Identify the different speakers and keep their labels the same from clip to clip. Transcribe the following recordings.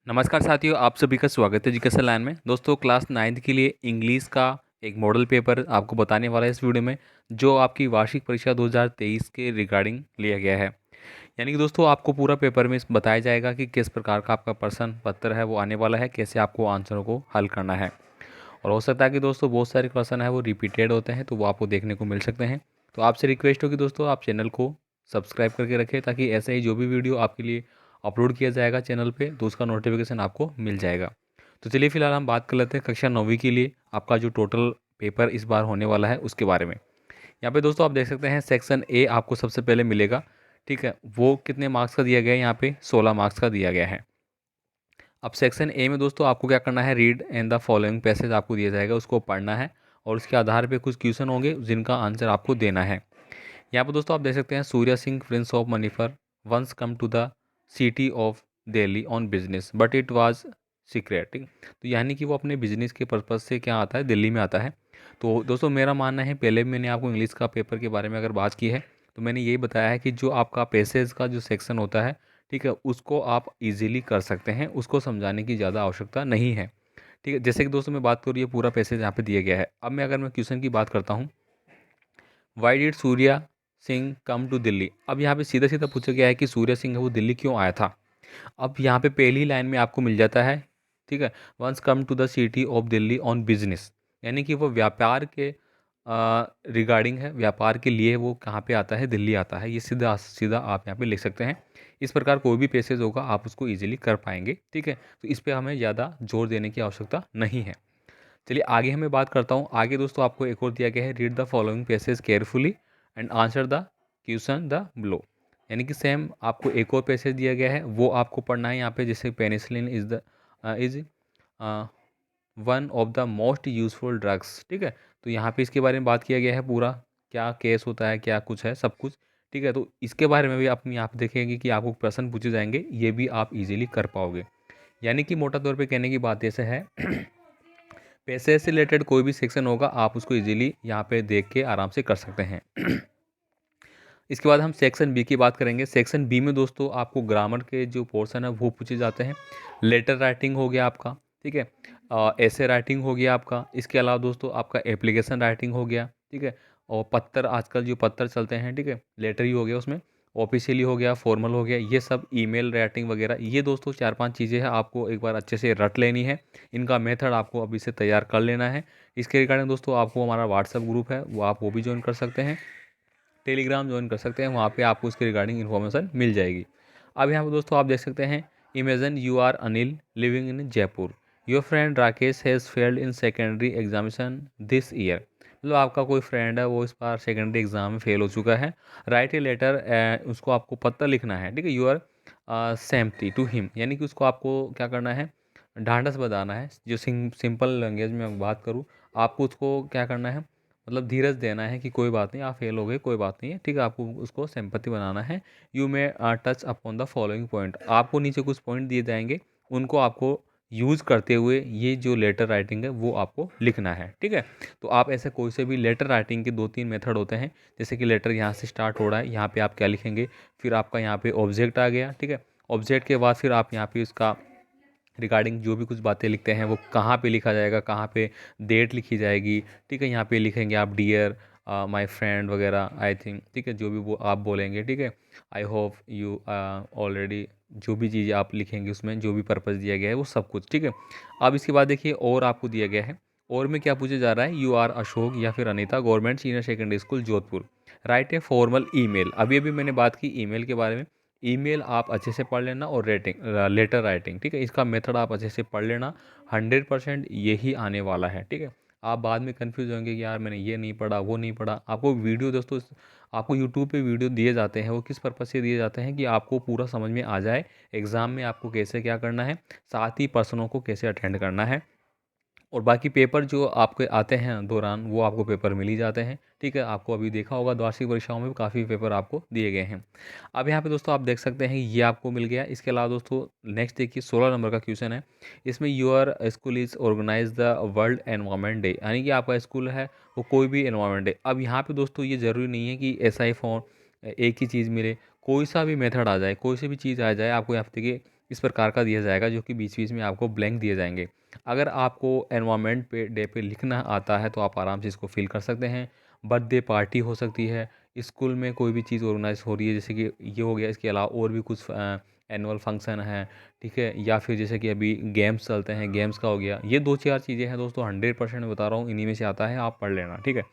Speaker 1: नमस्कार साथियों, आप सभी का स्वागत है एजुकेशन लाइन में। दोस्तों, क्लास 9th के लिए इंग्लिश का एक मॉडल पेपर आपको बताने वाला है इस वीडियो में, जो आपकी वार्षिक परीक्षा 2023 के रिगार्डिंग लिया गया है। यानी कि दोस्तों, आपको पूरा पेपर में बताया जाएगा कि किस प्रकार का आपका प्रश्न पत्र है वो आने वाला है, कैसे आपको आंसरों को हल करना है। और हो सकता है कि दोस्तों बहुत सारे क्वेश्चन है वो रिपीटेड होते हैं, तो वो आपको देखने को मिल सकते हैं। तो आपसे रिक्वेस्ट होगी दोस्तों, आप चैनल को सब्सक्राइब करके रखें, ताकि ऐसे ही जो भी वीडियो आपके लिए अपलोड किया जाएगा चैनल पे, तो उसका नोटिफिकेशन आपको मिल जाएगा। तो चलिए फिलहाल हम बात कर लेते हैं कक्षा 9वीं के लिए आपका जो टोटल पेपर इस बार होने वाला है उसके बारे में। यहाँ पे दोस्तों आप देख सकते हैं सेक्शन ए आपको सबसे पहले मिलेगा। ठीक है, वो कितने मार्क्स का दिया गया है? यहाँ पे 16 मार्क्स का दिया गया है। अब सेक्शन ए में दोस्तों आपको क्या करना है, read and the following passage आपको दिया जाएगा, उसको पढ़ना है और उसके आधार पे कुछ क्वेश्चन होंगे जिनका आंसर आपको देना है। यहाँ पर दोस्तों आप देख सकते हैं, Surya Singh prince of Manipur once come to the city of Delhi on business but it was secret. ठीक, तो यानी कि वो अपने बिजनेस के पर्पज़ से क्या आता है, दिल्ली में आता है। तो दोस्तों मेरा मानना है, पहले भी मैंने आपको इंग्लिश का पेपर के बारे में अगर बात की है तो मैंने यही बताया है कि जो आपका पैसेज का जो सेक्शन होता है, ठीक है, उसको आप इजीली कर सकते हैं, उसको समझाने की ज़्यादा आवश्यकता नहीं है। ठीक है, जैसे कि दोस्तों मैं बात करूँ, ये पूरा पैसेज यहाँ पे दिया गया है। अब मैं क्वेश्चन की बात करता हूँ, why did Surya Singh come to Delhi. अब यहाँ पे सीधा सीधा पूछा गया है कि सूर्या सिंह है वो दिल्ली क्यों आया था। अब यहाँ पे पहली लाइन में आपको मिल जाता है, ठीक है, once come to the city of Delhi on business, यानी कि वो व्यापार के रिगार्डिंग है, व्यापार के लिए वो कहाँ पे आता है, दिल्ली आता है। ये सीधा सीधा आप यहाँ पे लिख सकते हैं। इस प्रकार कोई भी पैसेज होगा आप उसको इजीली कर पाएंगे। ठीक है, तो इस पे हमें ज़्यादा जोर देने की आवश्यकता नहीं है। चलिए आगे हमें बात करता हूँ। आगे दोस्तों आपको एक और दिया गया है, read the following passage carefully and answer the question the below. यानी कि सेम आपको एक और पैसेज दिया गया है, वो आपको पढ़ना है यहाँ पे। जैसे penicillin is one of the most useful drugs. ठीक है, तो यहाँ पे इसके बारे में बात किया गया है, पूरा क्या केस होता है, क्या कुछ है, सब कुछ। ठीक है, तो इसके बारे में भी आप यहाँ पे देखेंगे कि आपको प्रश्न पूछे जाएंगे, ये भी आप इजीली कर पाओगे। यानी कि मोटा तौर पे कहने की बात ऐसे है पैसे से रिलेटेड कोई भी सेक्शन होगा आप उसको इजीली यहाँ पे देख के आराम से कर सकते हैं। इसके बाद हम सेक्शन बी की बात करेंगे। सेक्शन बी में दोस्तों आपको ग्रामर के जो पोर्शन है वो पूछे जाते हैं। लेटर राइटिंग हो गया आपका, ठीक है, ऐसे राइटिंग हो गया आपका। इसके अलावा दोस्तों आपका एप्लीकेशन राइटिंग हो गया, ठीक है, और पत्र, आजकल जो पत्र चलते हैं, ठीक है, लेटर ही हो गया उसमें, ऑफिशियली हो गया, फॉर्मल हो गया, ये सब ईमेल राइटिंग वगैरह। ये दोस्तों 4-5 चीज़ें हैं, आपको एक बार अच्छे से रट लेनी है। इनका मेथड आपको अभी से तैयार कर लेना है। इसके रिगार्डिंग दोस्तों आपको हमारा व्हाट्सएप ग्रुप है, वो आप वो भी ज्वाइन कर सकते हैं, टेलीग्राम ज्वाइन कर सकते हैं, वहाँ पे आपको इसके रिगार्डिंग इन्फॉर्मेशन मिल जाएगी। अब यहाँ पे दोस्तों आप देख सकते हैं, imagine you are Anil living in Jaipur, your friend Rakesh has failed in secondary examination this year. मतलब आपका कोई फ्रेंड है वो इस बार सेकेंडरी एग्जाम में फेल हो चुका है। राइट ए लेटर, उसको आपको पत्र लिखना है, ठीक है, यू आर सेम्पटी टू हिम, यानी कि उसको आपको क्या करना है, ढांढस बताना है। जो सिंपल लैंग्वेज में मैं बात करूँ, आपको उसको क्या करना है, मतलब धीरज देना है कि कोई बात नहीं, आप फेल हो गए, कोई बात नहीं है, ठीक है, आपको उसको सिंपैथी बनाना है। You may touch upon the following point, आपको नीचे कुछ पॉइंट दिए जाएंगे, उनको आपको यूज़ करते हुए ये जो लेटर राइटिंग है वो आपको लिखना है। ठीक है, तो आप ऐसे कोई से भी लेटर राइटिंग के 2-3 मेथड होते हैं। जैसे कि लेटर यहाँ से स्टार्ट हो रहा है, यहाँ पे आप क्या लिखेंगे, फिर आपका यहाँ पे ऑब्जेक्ट आ गया, ठीक है, ऑब्जेक्ट के बाद फिर आप यहाँ पे उसका रिगार्डिंग जो भी कुछ बातें लिखते हैं वो कहाँ पे लिखा जाएगा, कहाँ पे डेट लिखी जाएगी, ठीक है, यहाँ पे लिखेंगे आप डियर माय फ्रेंड वगैरह, आई थिंक, ठीक है, जो भी वो आप बोलेंगे, ठीक है, आई होप यू ऑलरेडी, जो भी चीज़ें आप लिखेंगे उसमें जो भी पर्पज़ दिया गया है वो सब कुछ। ठीक है, अब इसके बाद देखिए और आपको दिया गया है, और में क्या पूछा जा रहा है, यू आर अशोक या फिर Anita, government senior secondary school Jodhpur, right a formal email. अभी अभी मैंने बात की ईमेल के बारे में, ईमेल आप अच्छे से पढ़ लेना, और लेटर राइटिंग, ठीक है, इसका मेथड आप अच्छे से पढ़ लेना। 100% यही आने वाला है। ठीक है, आप बाद में कंफ्यूज होंगे कि यार मैंने ये नहीं पढ़ा, वो नहीं पढ़ा। आपको वीडियो दोस्तों, आपको यूट्यूब पे वीडियो दिए जाते हैं, वो किस पर्पज़ से दिए जाते हैं कि आपको पूरा समझ में आ जाए एग्ज़ाम में आपको कैसे क्या करना है, साथ ही प्रश्नों को कैसे अटेंड करना है। और बाकी पेपर जो आपके आते हैं दौरान, वो आपको पेपर मिल ही जाते हैं। ठीक है, आपको अभी देखा होगा वार्षिक परीक्षाओं में भी काफ़ी पेपर आपको दिए गए हैं। अब यहाँ पे दोस्तों आप देख सकते हैं ये आपको मिल गया। इसके अलावा दोस्तों नेक्स्ट देखिए 16 नंबर का क्वेश्चन है। इसमें your school is organize the world environment day, यानी कि आपका स्कूल है वो कोई भी एनवायरनमेंट डे। अब यहाँ पे दोस्तों ये ज़रूरी नहीं है कि ऐसा ही फॉर्म एक ही चीज़ मिले, कोई सा भी मेथड आ जाए, कोई सी भी चीज़ आ जाए, आपको यहाँ पे देखिए इस प्रकार का दिया जाएगा, जो कि बीच बीच में आपको ब्लैंक दिए जाएंगे। अगर आपको एनवायरनमेंट पे डे पे लिखना आता है तो आप आराम से इसको फिल कर सकते हैं। बर्थडे पार्टी हो सकती है, स्कूल में कोई भी चीज़ ऑर्गेनाइज हो रही है, जैसे कि ये हो गया, इसके अलावा और भी कुछ एनुअल फंक्शन है, ठीक है, या फिर जैसे कि अभी गेम्स चलते हैं, गेम्स का हो गया। ये 2-4 चीज़ें हैं दोस्तों, 100% बता रहा हूँ, इन्हीं में से आता है, आप पढ़ लेना, ठीक है।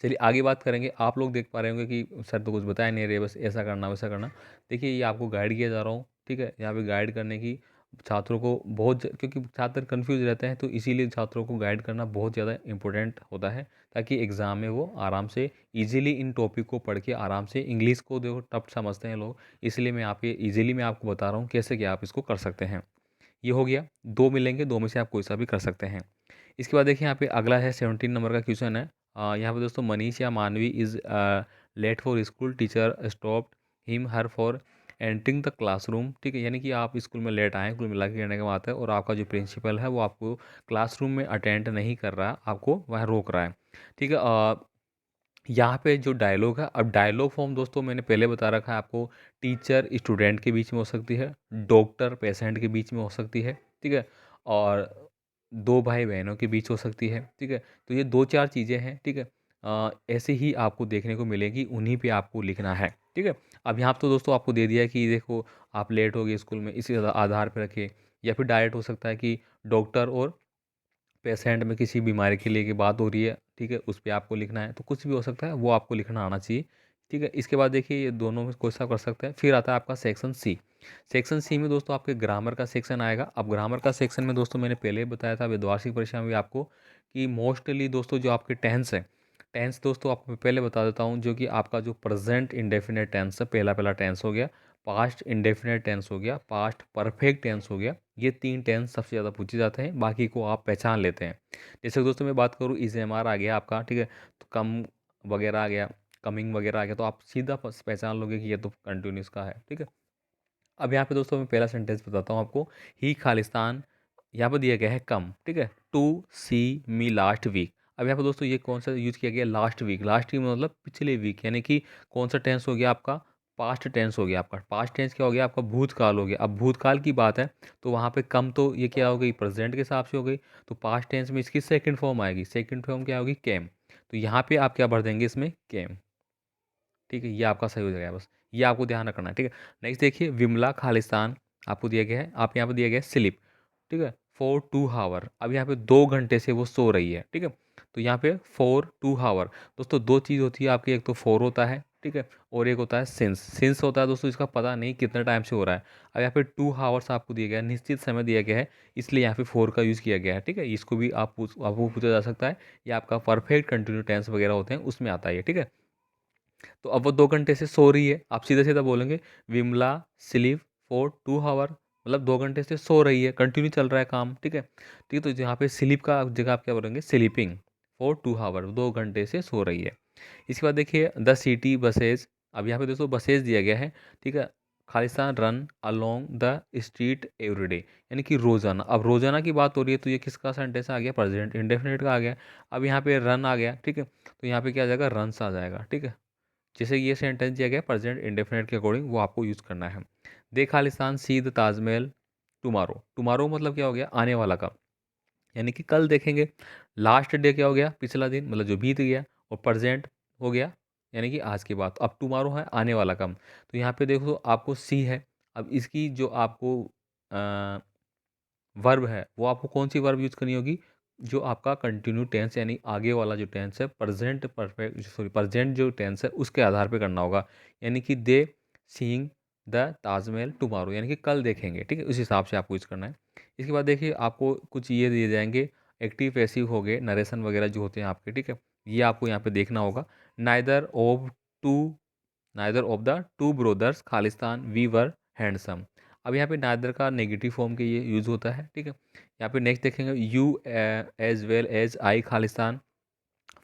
Speaker 1: चलिए आगे बात करेंगे। आप लोग देख पा रहे होंगे कि सर तो कुछ बता ही नहीं रहे, बस ऐसा करना वैसा करना। देखिए ये आपको गाइड किया जा रहा हूँ, ठीक है। यहाँ पे गाइड करने की छात्रों को क्योंकि छात्र कन्फ्यूज रहते हैं, तो इसीलिए छात्रों को गाइड करना बहुत ज़्यादा इंपॉर्टेंट होता है, ताकि एग्ज़ाम में वो आराम से ईजिली इन टॉपिक को पढ़ के आराम से, इंग्लिश को देखो टफ समझते हैं लोग, इसलिए मैं आप ये ईजिली मैं आपको बता रहा हूँ कैसे कि आप इसको कर सकते हैं। ये हो गया, 2 मिलेंगे, 2 में से आप कोई सा भी कर सकते हैं। इसके बाद देखिए यहाँ पे अगला है 17 नंबर का क्वेश्चन है। यहाँ पे दोस्तों मनीष या Manvi is late for school, teacher stopped him her for entering the classroom, ठीक है। यानी कि आप स्कूल में लेट आए, कुल मिला के कहने का बात है, और आपका जो प्रिंसिपल है वो आपको क्लासरूम में अटेंड नहीं कर रहा, आपको वह रोक रहा है, ठीक है। यहाँ पे जो डायलॉग है, अब डायलॉग फॉर्म दोस्तों मैंने पहले बता रखा है आपको, टीचर स्टूडेंट के बीच में हो सकती है, डॉक्टर पेशेंट के बीच में हो सकती है, ठीक है, और दो भाई बहनों के बीच हो सकती है, ठीक है। तो ये 2-4 चीज़ें हैं, ठीक है। ऐसे ही आपको देखने को मिलेगी, उन्हीं पे आपको लिखना है, ठीक है। अब यहाँ तो दोस्तों आपको दे दिया है कि देखो आप लेट हो गए स्कूल में, इसी आधार पर रखिए, या फिर डायरेक्ट हो सकता है कि डॉक्टर और पेशेंट में किसी बीमारी के लिए की बात हो रही है, ठीक है, उस पे आपको लिखना है, तो कुछ भी हो सकता है, वो आपको लिखना आना चाहिए, ठीक है। इसके बाद देखिए ये दोनों में कोई सा कर सकते हैं। फिर आता है आपका सेक्शन सी। सेक्शन सी में दोस्तों आपके ग्रामर का सेक्शन आएगा। अब ग्रामर का सेक्शन में दोस्तों मैंने पहले ही बताया था वार्षिक परीक्षा में भी आपको, कि मोस्टली दोस्तों जो आपके टेंस है, टेंस दोस्तों आपको मैं पहले बता देता हूँ, जो कि आपका जो प्रेजेंट इंडेफिनिट टेंस है, पहला पहला टेंस हो गया, पास्ट इंडेफिनिट टेंस हो गया, पास्ट परफेक्ट टेंस हो गया, ये 3 टेंस सबसे ज़्यादा पूछे जाते हैं, बाकी को आप पहचान लेते हैं। जैसे दोस्तों मैं बात करूँ, इज एम आर आ गया आपका, ठीक है, तो कम वगैरह आ गया, कमिंग वगैरह आ गया, तो आप सीधा पहचान लोगे कि ये तो कंटिन्यूस का है, ठीक है। अब यहाँ पे दोस्तों मैं पहला सेंटेंस बताता हूँ आपको, ही खालिस्तान, यहाँ पर दिया गया है कम, ठीक है, to see me last week. अब यहाँ पे दोस्तों ये कौन सा यूज किया गया, लास्ट वीक, लास्ट वीक मतलब पिछले वीक, यानी कि कौन सा टेंस हो गया आपका, पास्ट टेंस हो गया आपका। पास्ट टेंस क्या हो गया आपका, भूतकाल हो गया। अब भूतकाल की बात है तो वहाँ पे कम, तो ये क्या हो गई, प्रेजेंट के हिसाब से हो गई, तो पास्ट टेंस में इसकी सेकंड फॉर्म आएगी, सेकंड फॉर्म क्या होगी, केम, तो यहाँ पे आप क्या भर देंगे इसमें, केम, ठीक है। ये आपका सही हो जाएगा, बस ये आपको ध्यान रखना है, ठीक है। नेक्स्ट देखिए, विमला खालिस्तान आपको दिया गया है, आप यहाँ पे दिया गया है स्लिप, ठीक है, फॉर 2 आवर। अब यहाँ पे 2 घंटे से वो सो रही है, ठीक है, तो यहाँ पे फॉर 2 आवर। दोस्तों दो चीज़ होती है आपकी, एक तो फॉर होता है, ठीक है, और एक होता है सिंस। सिंस होता है दोस्तों इसका पता नहीं कितने टाइम से हो रहा है। अब यहाँ पे 2 आवर्स आपको दिया गया है, निश्चित समय दिया गया है, इसलिए यहाँ पे फॉर का यूज़ किया गया है, ठीक है। इसको भी आपको पूछा जा सकता है, या आपका परफेक्ट कंटिन्यू टेंस वगैरह होते हैं उसमें आता है, ठीक है। तो अब वो 2 घंटे से सो रही है, आप सीधा सीधा बोलेंगे विमला स्लीप फॉर 2 आवर, मतलब 2 घंटे से सो रही है, कंटिन्यू चल रहा है काम, ठीक है। ठीक है, तो यहाँ पे स्लीप का जगह आप क्या बोलेंगे, स्लीपिंग फॉर 2 आवर, 2 घंटे से सो रही है। इसके बाद देखिए द सिटी बसेज। अब यहाँ पे दोस्तों बसेज दिया गया है, ठीक है, Khalistan run along the street everyday, यानी कि रोजाना। अब रोजाना की बात हो रही है, तो ये किसका सेंटेंस आ गया, प्रेजेंट इंडेफिनिट का आ गया। अब यहाँ पे रन आ गया, ठीक है, तो यहाँ पे क्या आ जाएगा, रन्स आ जाएगा, ठीक है। जैसे ये सेंटेंस दिया गया प्रेजेंट इंडेफिनिट के अकॉर्डिंग, वो आपको यूज़ करना है। They Khalistan see the Taj Mahal. Tomorrow मतलब क्या हो गया, आने वाला कब, यानी कि कल देखेंगे। लास्ट डे क्या हो गया, पिछला दिन, मतलब जो बीत गया, और प्रेजेंट हो गया, यानी कि आज की बात। अब टुमारो है आने वाला कब, तो यहाँ पे देखो आपको सी है। अब इसकी जो आपको वर्ब है, वो आपको कौन सी वर्ब यूज़ करनी होगी, जो आपका कंटिन्यू टेंस, यानी आगे वाला जो टेंस है, प्रेजेंट परफेक्ट सॉरी प्रेजेंट जो टेंस है उसके आधार पे करना होगा, यानी कि दे सीइंग द ताजमहल टुमारो, यानी कि कल देखेंगे, ठीक है, उस हिसाब से आपको यूज़ करना है। इसके बाद देखिए आपको कुछ ये दिए जाएंगे, एक्टिव पैसिव हो गए, नरेशन वगैरह जो होते हैं आपके, ठीक है, ये आपको यहाँ पे देखना होगा। Neither of two neither of the two brothers खालिस्तान वी वर हैंडसम। अब यहाँ पे नाइदर का नेगेटिव फॉर्म के ये यूज़ होता है, ठीक है। यहाँ पे नेक्स्ट देखेंगे, you as well as I खालिस्तान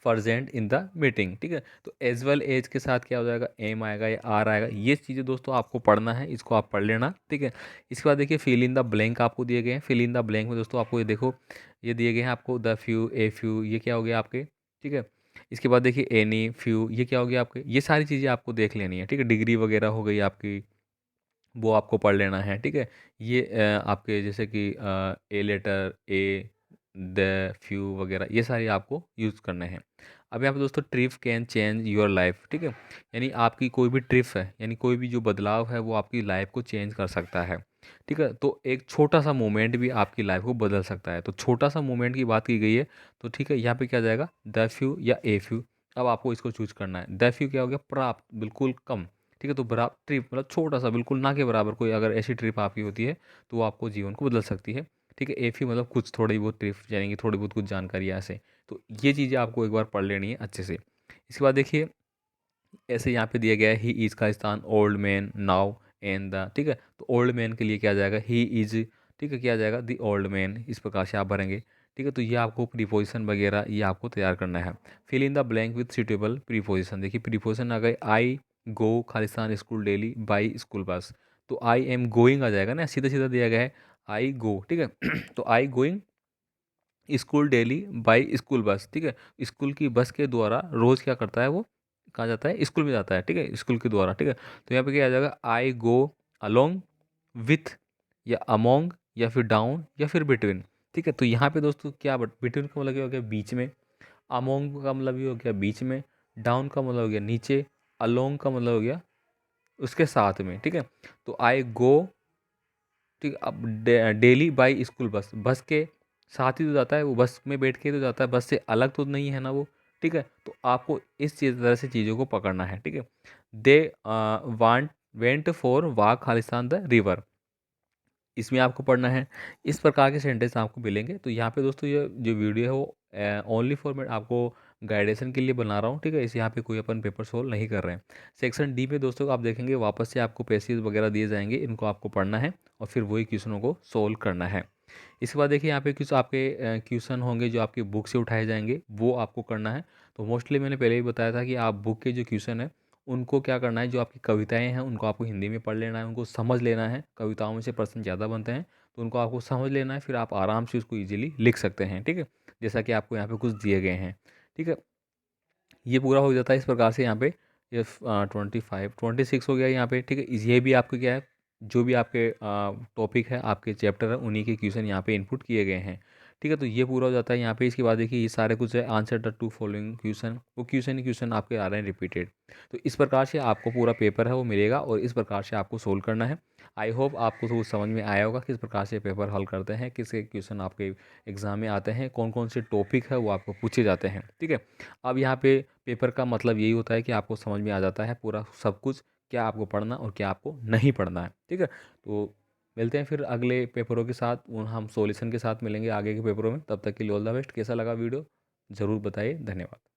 Speaker 1: प्रेजेंट इन द मीटिंग, ठीक है, तो एज वेल एज के साथ क्या हो जाएगा, एम आएगा या आर आएगा। ये चीज़ें दोस्तों आपको पढ़ना है, इसको आप पढ़ लेना, ठीक है। इसके बाद देखिए फिल इन द ब्लैंक आपको दिए गए हैं। फिल इन द ब्लैंक में दोस्तों आपको ये देखो, ये दिए गए हैं आपको द फ्यू, ए फ्यू, ये क्या हो गया आपके, ठीक है। इसके बाद देखिए एनी फ्यू, ये क्या हो गया आपके, ये सारी चीज़ें आपको देख लेनी है, ठीक है। डिग्री वगैरह हो गई आपकी, वो आपको पढ़ लेना है, ठीक है। ये आपके जैसे कि a letter, a, the, few वगैरह ये सारे आपको यूज़ करने हैं। अब यहाँ पे दोस्तों trip can change your life, ठीक है। यानी आपकी कोई भी ट्रिप है, यानी कोई भी जो बदलाव है वो आपकी लाइफ को चेंज कर सकता है, ठीक है। तो एक छोटा सा मोमेंट भी आपकी लाइफ को बदल सकता है। तो छोटा सा मोमेंट की बात की गई है, तो ठीक है यहाँ पे क्या जाएगा, द फ्यू या ए फ्यू। अब आपको इसको चूज करना है। द फ्यू क्या हो गया, प्राप्त, बिल्कुल कम, ठीक है। तो बराबर ट्रिप मतलब छोटा सा, बिल्कुल ना के बराबर कोई अगर ऐसी ट्रिप आपकी होती है तो वो आपको जीवन को बदल सकती है, ठीक है। एफी मतलब कुछ थोड़ी बहुत ट्रिप यानी कि थोड़ी बहुत कुछ जानकारी ऐसे। तो ये चीज़ें आपको एक बार पढ़ लेनी है अच्छे से। इसके बाद देखिए ऐसे यहाँ पे दिया गया है ही इज़ का स्थान old man, now, and the, ठीक है। तो ओल्ड मैन के लिए क्या आ जाएगा, ही इज़, ठीक है। क्या आ जाएगा, द ओल्ड मैन, इस प्रकार से आप भरेंगे, ठीक है। तो ये आपको प्रीपोजिशन वगैरह ये आपको तैयार करना है। Fill in the blank with suitable preposition. देखिए प्रीपोजिशन आ गए, I go Khalistan school daily by school bus. तो आई एम गोइंग आ जाएगा ना, सीधा सीधा दिया गया है आई गो, ठीक है। तो I going school daily by school बस, ठीक है। स्कूल की बस के द्वारा रोज़ क्या करता है वो, कहाँ जाता है, स्कूल में जाता है, ठीक है, स्कूल के द्वारा, ठीक है। तो यहाँ पे क्या आ जाएगा, आई गो अलोंग विथ, या अमोंग, या फिर डाउन, या फिर बिटवीन, ठीक है। तो यहाँ पे दोस्तों क्या बिटवीन का मतलब क्या हो गया, बीच में। अमोंग का मतलब ये हो गया बीच में। डाउन का मतलब हो गया नीचे। अलोंग का मतलब हो गया उसके साथ में, ठीक है। तो आई गो, ठीक है। अब डेली बाई स्कूल बस, बस के साथ ही तो जाता है वो, बस में बैठ के तो जाता है, बस से अलग तो नहीं है ना वो, ठीक है। तो आपको इस चीज़ तरह से चीज़ों को पकड़ना है, ठीक है। They want went for walk Khalistan the river, इसमें आपको पढ़ना है। इस प्रकार के सेंटेंस आपको मिलेंगे। तो यहाँ पे दोस्तों ये जो वीडियो है वो ओनली फॉर मैं आपको गाइडेशन के लिए बना रहा हूँ, ठीक है। इस यहाँ पे कोई अपन पेपर सोल्व नहीं कर रहे हैं। सेक्शन डी में दोस्तों आप देखेंगे वापस से आपको पैसेज वगैरह दिए जाएंगे, इनको आपको पढ़ना है और फिर वही क्वेश्चनों को सोल्व करना है। इसके बाद देखिए यहाँ पे कुछ आपके क्वेश्चन होंगे जो आपकी बुक से उठाए जाएंगे, वो आपको करना है। तो मोस्टली मैंने पहले ही बताया था कि आप बुक के जो क्वेश्चन है उनको क्या करना है, जो आपकी कविताएं हैं उनको आपको हिंदी में पढ़ लेना है, उनको समझ लेना है। कविताओं में से प्रश्न ज़्यादा बनते हैं तो उनको आपको समझ लेना है, फिर आप आराम से उसको ईजिली लिख सकते हैं, ठीक है। जैसा कि आपको यहाँ पे कुछ दिए गए हैं, ठीक है। ये पूरा हो जाता है इस प्रकार से यहाँ पे। ये 25 26 हो गया यहाँ पे, ठीक है। ये भी आपके क्या है, जो भी आपके टॉपिक है, आपके चैप्टर है, उन्हीं के क्वेश्चन यहाँ पे इनपुट किए गए हैं, ठीक है। तो ये पूरा हो जाता है यहाँ पे। इसके बाद देखिए ये सारे कुछ है, answer the two following question, वो क्वेश्चन ही क्वेश्चन आपके आ रहे हैं रिपीटेड। तो इस प्रकार से आपको पूरा पेपर है वो मिलेगा और इस प्रकार से आपको सोल्व करना है। आई होप आपको तो कुछ समझ में आया होगा किस प्रकार से पेपर हल करते हैं, किस क्वेश्चन आपके एग्जाम में आते हैं, कौन कौन से टॉपिक है वो आपको पूछे जाते हैं, ठीक है। अब यहाँ पे पेपर का मतलब यही होता है कि आपको समझ में आ जाता है पूरा सब कुछ, क्या आपको पढ़ना और क्या आपको नहीं पढ़ना है, ठीक है। तो मिलते हैं फिर अगले पेपरों के साथ, हम सॉल्यूशन के साथ मिलेंगे आगे के पेपरों में। तब तक के लिए ऑल द बेस्ट। कैसा लगा वीडियो ज़रूर बताइए। धन्यवाद।